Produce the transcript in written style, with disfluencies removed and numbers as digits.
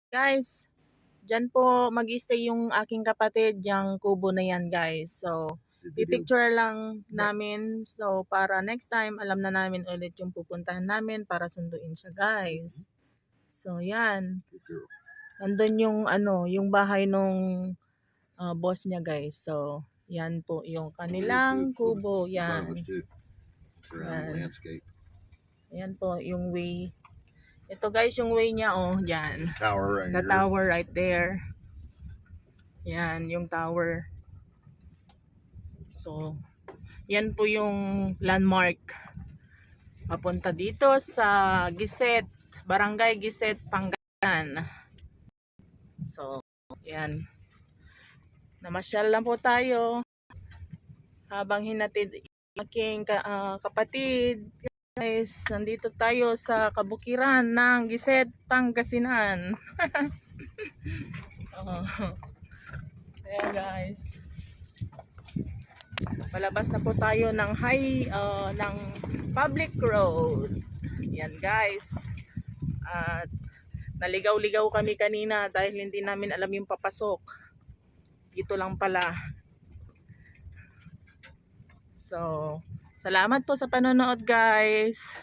Guys, diyan po mag-stay yung aking kapatid, yang kubo na yan guys. So, pipicture lang namin. So, para next time, alam na namin ulit yung pupuntahan namin para sunduin siya guys. So, yan. Nandun yung yung bahay nung boss niya guys. So, yan po yung kanilang kubo. Yan. Yan. Yan po yung way. Ito guys yung way niya yan. The tower right there. Yan yung tower. So, yan po yung landmark. Papunta dito sa Giset, Barangay Giset, Pangasinan. So, yan. Namasyal lang po tayo habang hinatid aking kapatid. Guys, nandito tayo sa kabukiran ng Giset, Pangasinan. Ayan guys. Palabas na po tayo ng ng public road. Yan guys. At naligaw-ligaw kami kanina dahil hindi namin alam yung papasok. Dito lang pala. So, salamat po sa panonood guys.